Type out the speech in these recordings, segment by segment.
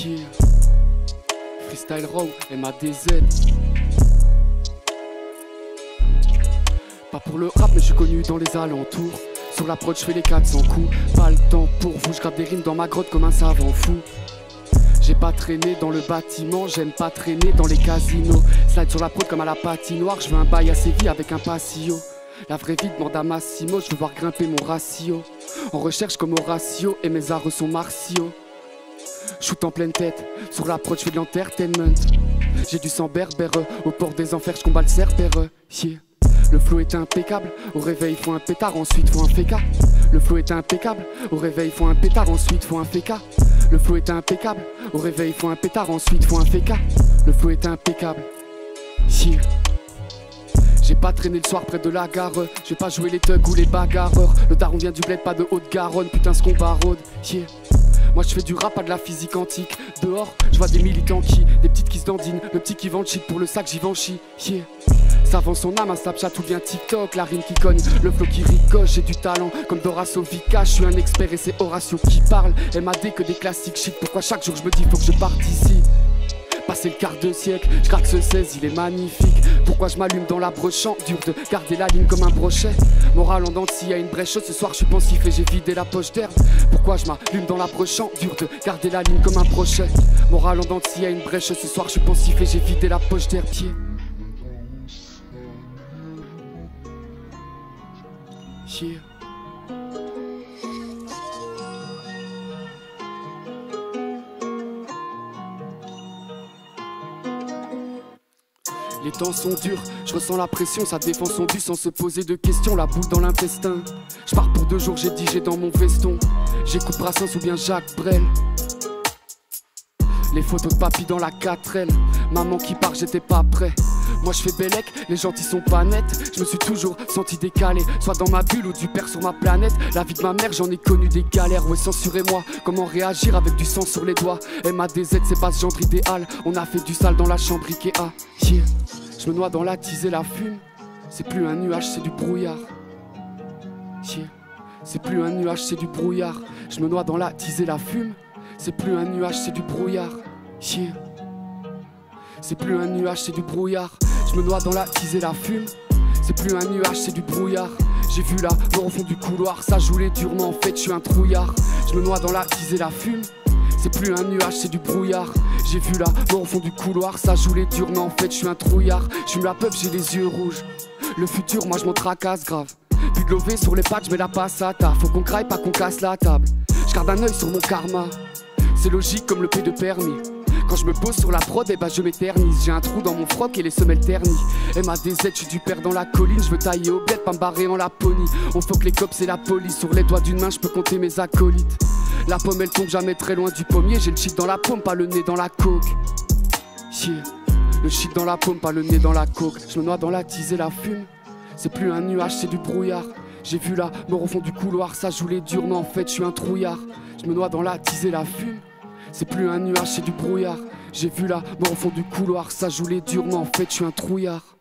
Yeah. Freestyle Raw, MADZ. Pas pour le rap, mais je suis connu dans les alentours. Sur la prod, je fais les 400 coups. Pas le temps pour vous, je gratte des rimes dans ma grotte comme un savant fou. J'ai pas traîné dans le bâtiment, j'aime pas traîner dans les casinos. Slide sur la prod comme à la patinoire, je veux un bail à Séville avec un patio. La vraie vie demande à Massimo, je veux voir grimper mon ratio. En recherche comme Horatio et mes arts sont martiaux. Shoot en pleine tête, sur la prod je fais de l'entertainment. J'ai du sang berbère, au port des enfers je combat le cerbère. Yeah. Le flow est impeccable, au réveil faut un pétard, ensuite faut un féca. Le flow est impeccable, au réveil faut un pétard, ensuite faut un féca. Le flow est impeccable, au réveil faut un pétard, ensuite faut un féca. Le flow est impeccable. Yeah. J'ai pas traîné le soir près de la gare, j'ai pas joué les thugs ou les bagarreurs. Le daron vient du bled, pas de Haute-Garonne, putain ce qu'on barode. Yeah. Moi je fais du rap, pas de la physique antique. Dehors, je vois des militants des petites qui se dandinent. Le petit qui vend le shit pour le sac, j'y vends chi. Yeah. Ça vend son âme, un Snapchat ou bien TikTok. La rime qui cogne, le flow qui ricoche. J'ai du talent comme Dorasso Vika. Je suis un expert et c'est Horatio qui parle. MAD que des classiques shit. Pourquoi chaque jour je me dis faut que je parte ici? Passé le quart de siècle, je craque ce 16, il est magnifique. Pourquoi je m'allume dans la brochant? Dur de garder la ligne comme un brochet. Moral en dents s'il y a une brèche. Ce soir je suis pensif et j'ai vidé la poche d'herbe. Pourquoi je m'allume dans la brochant? Dur de garder la ligne comme un brochet. Moral en dents s'il y a une brèche. Ce soir je suis pensif et j'ai vidé la poche d'herbe. Yeah. Les temps sont durs, je ressens la pression, ça défend son dû sans se poser de questions, la boule dans l'intestin. Je pars pour 2 jours, j'ai dit j'ai dans mon veston. J'écoute Brassens ou bien Jacques Brel. Les photos de papy dans la 4L. Maman qui part, j'étais pas prêt. Moi je fais bellec, les gentils sont pas nets. Je me suis toujours senti décalé, soit dans ma bulle ou du père sur ma planète. La vie de ma mère, j'en ai connu des galères. Ouais, censurez-moi, comment réagir avec du sang sur les doigts? MADZ, c'est pas ce genre idéal. On a fait du sale dans la chambre Ikea. Yeah. Je me noie dans la tise et la fume. C'est plus un nuage, c'est du brouillard. Yeah. C'est plus un nuage, c'est du brouillard. Je me noie dans la tise et la fume. C'est plus un nuage, c'est du brouillard. Yeah. C'est plus un nuage, c'est du brouillard. Je me noie dans la tise et la fume. C'est plus un nuage, c'est du brouillard. J'ai vu la mort au fond du couloir. Ça joue les durement, en fait je suis un trouillard. Je me noie dans la tise et la fume. C'est plus un nuage, c'est du brouillard. J'ai vu la mort au fond du couloir. Ça joue les durement, en fait je suis un trouillard. Je fume la peuple, j'ai les yeux rouges. Le futur, moi je m'en tracasse grave. Puis de l'OV sur les pattes, je mets la passe à ta. Faut qu'on craille, pas qu'on casse la table. Je garde un œil sur mon karma. C'est logique comme le P de permis. Quand je me pose sur la prod, eh ben je m'éternise. J'ai un trou dans mon froc et les semelles ternies. MADZ, je suis du père dans la colline. Je veux tailler au bled, pas me barrer en Laponie. On faut que les cops et la police. Sur les doigts d'une main, je peux compter mes acolytes. La pomme elle tombe jamais très loin du pommier. J'ai le shit dans la paume, pas le nez dans la coke. Yeah. Le shit dans la paume, pas le nez dans la coke. Je me noie dans la tise et la fume. C'est plus un nuage, c'est du brouillard. J'ai vu la mort au fond du couloir. Ça joue les durs, mais en fait je suis un trouillard. Je me noie dans la tise et la fume. C'est plus un nuage, c'est du brouillard. J'ai vu la mort au fond du couloir. Ça joue les durs, mais en fait je suis un trouillard.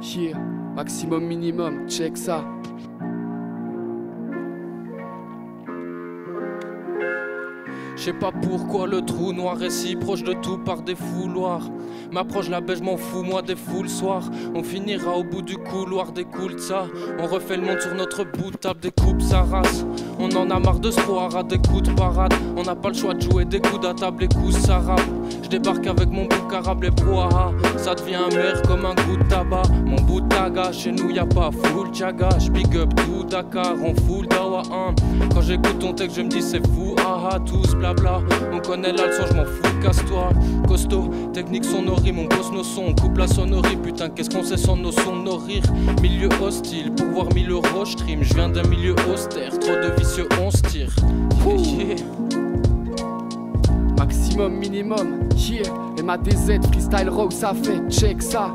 Yeah, maximum minimum, check ça. Je sais pas pourquoi le trou noir est si proche de tout par des fouloirs. M'approche la baie, je m'en fous, moi des fous le soir. On finira au bout du couloir, découle ça. On refait le monde sur notre bout de table, découpe sa race. On en a marre de se croire à des coups de parade. On n'a pas le choix de jouer des coups à table, les coups ça rappe. Je débarque avec mon bouc arabe, les brouhaha. Ça devient amer comme un goût de tabac. Mon bout de taga, chez nous y a pas full jaga. J'big up tout Dakar, on full dawa. Quand j'écoute ton texte, je me dis c'est fou, aha, tous blabla. On connaît la leçon, je m'en fous, casse-toi. Costaud, technique sonnerie, mon boss nos sons. Coupe la sonnerie, putain, qu'est-ce qu'on sait sans nos sons, nos rires. Milieu hostile, pour voir 1000 euros, j'trim. Je viens d'un milieu austère, trop de vicieux, on se tire. Yeah. Maximum, minimum, yeah. MADZ, freestyle raw, ça fait, check ça.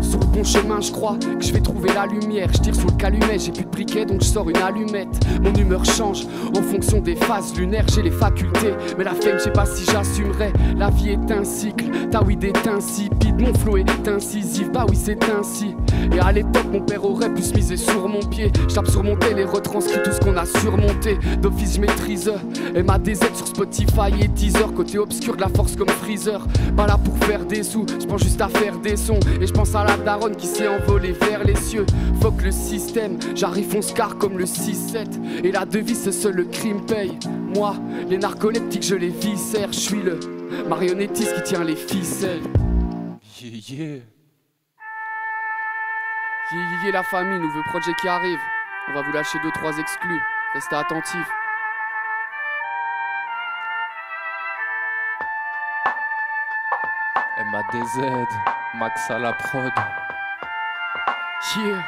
Sur le bon chemin, je crois que je vais trouver la lumière. Je tire sous le calumet, j'ai plus de briquet donc je sors une allumette. Mon humeur change en fonction des phases lunaires. J'ai les facultés, mais la flemme, je sais pas si j'assumerai. La vie est un cycle, ta weed est insipide. Mon flow est incisif, bah oui c'est ainsi. Et à l'époque mon père aurait pu se miser sur mon pied. Je tape sur mon télé, retranscrit tout ce qu'on a surmonté. D'office je maîtrise MADZ sur Spotify et Deezer. Côté obscur de la force comme Freezer. Pas là pour faire des sous, je pense juste à faire des sons. Et je pense à la daronne qui s'est envolée vers les cieux. Fuck le système, j'arrive on scar comme le 6-7. Et la devise c'est seul le crime paye. Moi, les narcoleptiques je les viscère. Je suis le marionnettiste qui tient les ficelles. Yeah. Yeah, la famille, nouveau projet qui arrive. On va vous lâcher 2-3 exclus. Restez attentifs. MADZ, Max à la prod. Yeah.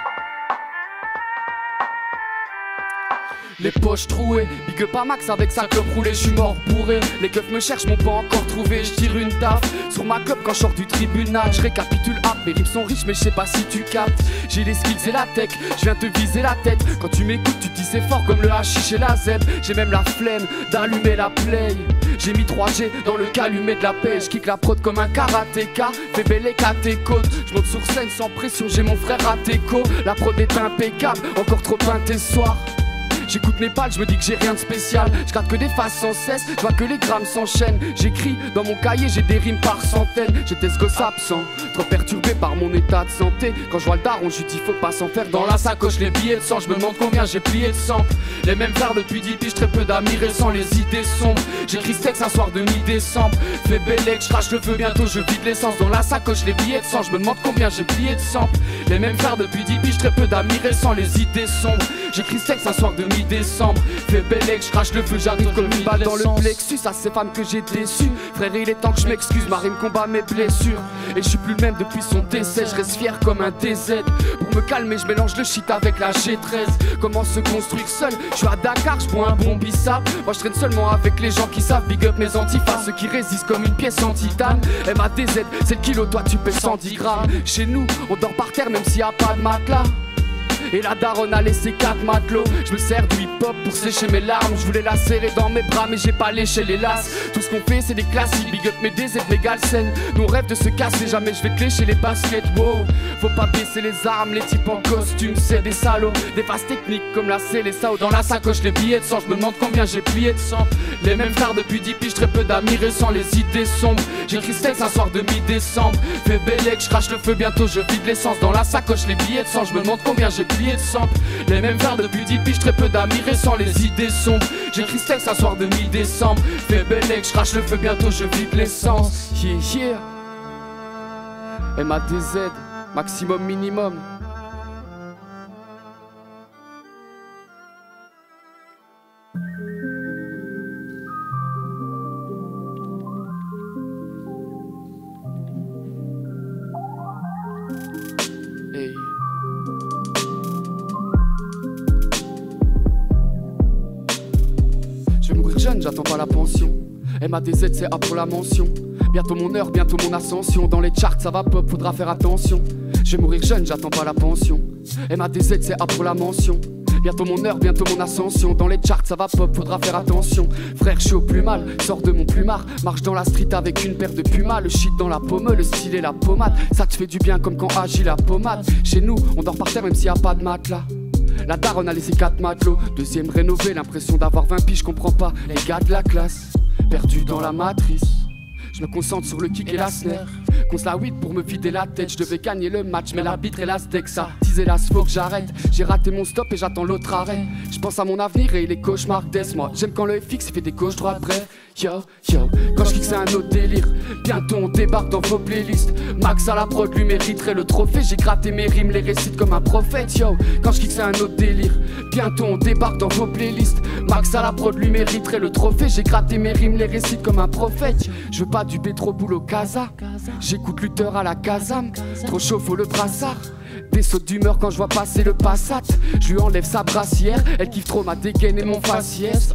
Les poches trouées, big up à Max avec sa clope roulée, je suis mort bourré. Les keufs me cherchent, m'ont pas encore trouvé. Je tire une taf sur ma clope quand je sors du tribunal. Je récapitule mes rimes sont riches mais je sais pas si tu captes. J'ai les skills et la tech, je viens te viser la tête. Quand tu m'écoutes tu te dis c'est fort comme le hashish et la zeb. J'ai même la flemme d'allumer la play. J'ai mis 3G dans le calumet de la paix. Je kick la prod comme un karatéka. Fais belle à tes côtes. Je monte sur scène sans pression, j'ai mon frère à tes côtes. La prod est impeccable, encore trop peint tes soirs. J'écoute mes pales, je me dis que j'ai rien de spécial. Je gratte que des faces sans cesse, je vois que les grammes s'enchaînent. J'écris dans mon cahier, j'ai des rimes par centaines. J'étais ce gosse absent, trop perturbé par mon état de santé. Quand je vois le daron, je lui dis faut pas s'en faire. Dans la sacoche les billets de sang, je me demande combien j'ai plié de sang. Les mêmes verres depuis 10 piges, très peu d'amis récents, les idées sombres. J'écris ce texte un soir de mi-décembre. Fais bellec, je crache le feu, bientôt je vide l'essence. Dans la sacoche les billets de sang, je me demande combien j'ai plié de sang. Les mêmes verres depuis 10 piges, très peu d'amis récents, les idées sombres. J'écris ce texte un soir de mi-décembre. Fais bellec, je crache le feu, j'arrive comme une balle dans le plexus. À ces femmes que j'ai déçues, frère il est temps que je m'excuse. Ma rime combat mes blessures. Et je suis plus le même depuis son décès. Je reste fier comme un DZ. Pour me calmer, je mélange le shit avec la G13. Comment se construire seul? Je suis à Dakar, je bois un bon bissap. Moi je traîne seulement avec les gens qui savent. Big up mes antifas, ceux qui résistent comme une pièce en titane. MADZ, c'est le kilo, toi tu pèses 110 grammes. Chez nous, on dort par terre même s'il y a pas de matelas. Et la daronne a laissé 4 matelots. Je me sers du hip-hop pour sécher mes larmes. Je voulais la serrer dans mes bras mais j'ai pas léché les lasses. Tout ce qu'on fait c'est des classiques. Big up mes DZ, mes galsen. Nous on rêve de se casser, jamais je vais te lécher les baskets. Wow, faut pas baisser les armes, les types en costume c'est des salauds. Des phases techniques comme la C, les SAO. Dans la sacoche les billets de sang, je me demande combien j'ai plié de sang. Les mêmes phares depuis 10 piges, très peu d'amis récents, les idées sombres. J'écris ce texte un soir de mi-décembre. Fais bellec, je crache le feu, bientôt je vide l'essence. Dans la sacoche les billets de sang, je me demande combien j'ai plié de sang. Les mêmes verres depuis 10 piges, très peu d'amis récents, les idées sombres. J'écris ce texte un soir de mi-décembre. Fais bellec, je crache le feu, bientôt je vide l'essence. Yeah yeah. MADZ, maximum minimum. Hey. Je vais mourir jeune, j'attends pas la pension. MADZ c'est A pour la mention. Bientôt mon heure, bientôt mon ascension. Dans les charts ça va pop, faudra faire attention. Je vais mourir jeune, j'attends pas la pension. MADZ c'est A pour la mention. Bientôt mon heure, bientôt mon ascension. Dans les charts ça va pop, faudra faire attention. Frère je suis au plus mal, sors de mon plumard. Marche dans la street avec une paire de pumas. Le shit dans la pomme, le style et la pommade. Ça te fait du bien comme quand agit la pommade. Chez nous, on dort par terre même s'il y a pas de matelas. La daronne a laissé 4 matelots. Deuxième rénové, l'impression d'avoir 20 piges, je comprends pas. Les gars de la classe, perdus dans la matrice. Je me concentre sur le kick et la snare. Conce la weed pour me vider la tête. Je devais gagner le match mais l'arbitre est las deck. Ça tease hélas faut que j'arrête. J'ai raté mon stop et j'attends l'autre arrêt. Je pense à mon avenir et il est cauchemar d'ess. Moi j'aime quand l'œil fixe il fait des gauches droites bref. Yo yo, quand je kick c'est un autre délire. Bientôt on débarque dans vos playlists. Max à la prod lui mériterait le trophée. J'ai gratté mes rimes, les récite comme un prophète. Yo, quand je kick c'est un autre délire. Bientôt on débarque dans vos playlists. Max à la prod lui mériterait le trophée. J'ai gratté mes rimes, les récite comme un prophète. Je veux pas du pétro boulot casa. J'écoute Luther à la Kazam. Trop chaud faut le brassard. Des sautes d'humeur quand je vois passer le Passat. Je lui enlève sa brassière. Elle kiffe trop ma dégaine et mon faciès.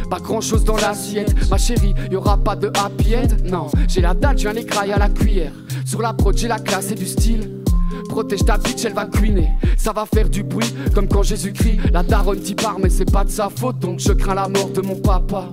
Pas grand chose dans l'assiette. Ma chérie, y'aura pas de happy end. Non, j'ai la dalle, je viens les grailles à la cuillère. Sur la prod j'ai la classe et du style. Protège ta bitch, elle va couiner. Ça va faire du bruit, comme quand Jésus-Christ. La daronne t'y part, mais c'est pas de sa faute, donc je crains la mort de mon papa.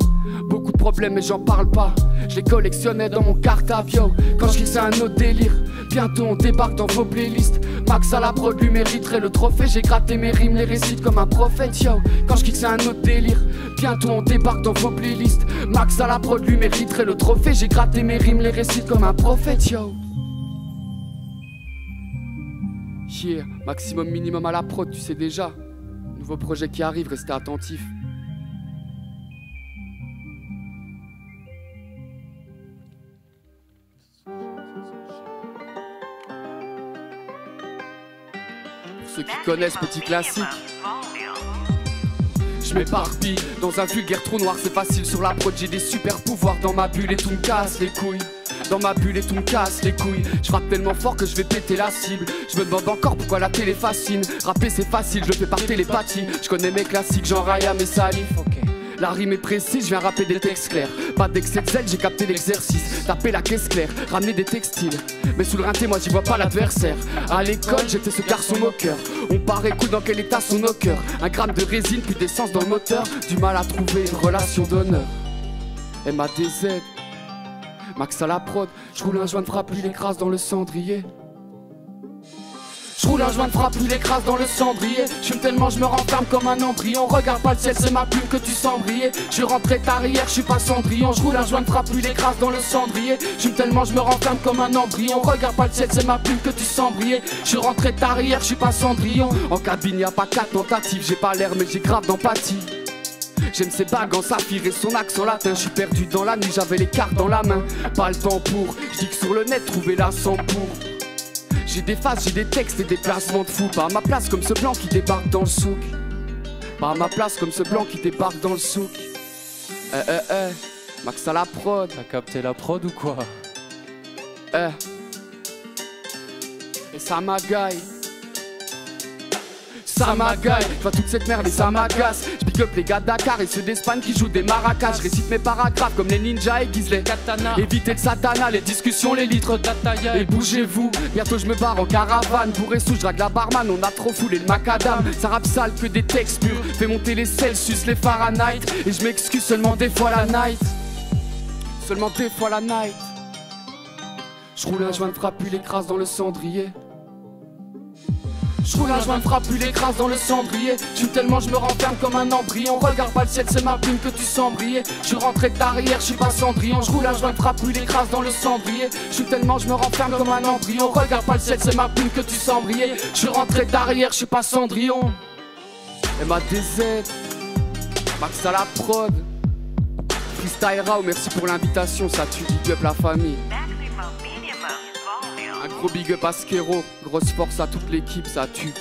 Beaucoup de problèmes, mais j'en parle pas. Je les collectionnais dans mon cartable, yo. Quand je c'est un autre délire. Bientôt on débarque dans vos playlists. Max à la prod lui mériterait le trophée. J'ai gratté mes rimes, les récite comme un prophète, yo. Quand je c'est un autre délire. Bientôt on débarque dans vos playlists. Max à la prod lui mériterait le trophée. J'ai gratté mes rimes, les récite comme un prophète, yo. Yeah, maximum minimum à la prod, tu sais déjà. Nouveau projet qui arrive, restez attentifs. Pour ceux qui connaissent, petit classique. Je m'éparpille dans un vulgaire trou noir, c'est facile sur la prod, j'ai des super pouvoirs dans ma bulle et tout me casse les couilles. Dans ma bulle et tout me casse les couilles. Je frappe tellement fort que je vais péter la cible. Je me demande encore pourquoi la télé fascine. Rapper c'est facile, je le fais par télépathie. Je connais mes classiques, genre Raya, mes salifs. La rime est précise, je viens rapper des textes clairs. Pas d'excès de zèle, j'ai capté l'exercice. Taper la caisse claire, ramener des textiles. Mais sous le rinté, moi j'y vois pas l'adversaire. À l'école, j'étais ce garçon moqueur. On paraît cool, dans quel état sont nos cœurs. Un gramme de résine, puis d'essence dans le moteur. Du mal à trouver une relation d'honneur. MADZ, Max à la prod. Je roule un joint de frappe, lui l'écrase dans le cendrier. Je roule un joint de frappe, puis l'écrase dans le cendrier. Je fume tellement, je me renferme comme un embryon. Regarde pas le ciel, c'est ma plume que tu sens briller. Je rentrais arrière, je suis pas Cendrillon. Je roule un joint de frappe, puis l'écrase dans le cendrier. Je fume tellement, je me renferme comme un embryon. Regarde pas le ciel, c'est ma plume que tu sens briller. Je rentrais arrière, je suis pas Cendrillon. En cabine, y a pas 4 tentatives. J'ai pas l'air, mais j'ai grave d'empathie. J'aime ses bagues en saphir et son accent latin. Je suis perdu dans la nuit, j'avais les cartes dans la main. Pas le temps pour, je dis que sur le net, trouver la sang pour. J'ai des faces, j'ai des textes et des placements de fou. Pas à ma place comme ce blanc qui débarque dans le souk. Pas à ma place comme ce blanc qui débarque dans le souk. Max à la prod. T'as capté la prod ou quoi? Et ça m'agaille. Ça m'agaille, je vois toute cette merde et ça m'agace. Je pick up les gars de Dakar et ceux d'Espagne qui jouent des maracas. Je récite mes paragraphes comme les ninjas aiguisent les katanas. Évitez le satana, les discussions, les litres d'Ataya. Et bougez-vous, bientôt je me barre en caravane. Bourré sous, je drague la barman, on a trop foulé le macadam. Ça rappe sale que des textes purs, fait monter les Celsius, les Fahrenheit. Et je m'excuse seulement des fois la night. Seulement des fois la night. Je roule un joint de frappe puis l'écrase dans le cendrier. Je roule un joint de frappe, puis l'écrase dans le cendrier. Je suis tellement, je me renferme comme un embryon. Regarde pas le ciel, c'est ma plume que tu sens briller. Je suis rentré d'arrière, je suis pas Cendrillon. Je roule un joint de frappe, puis l'écrase dans le cendrier. Je suis tellement, je me renferme comme un embryon. Regarde pas le ciel, c'est ma plume que tu sens briller. Je suis rentré d'arrière, je suis pas Cendrillon. MADZ, Max à la prod. Freestyle Rao, merci pour l'invitation, ça tue, big up la famille. Un gros big up à Skero, grosse force à toute l'équipe, ça tue.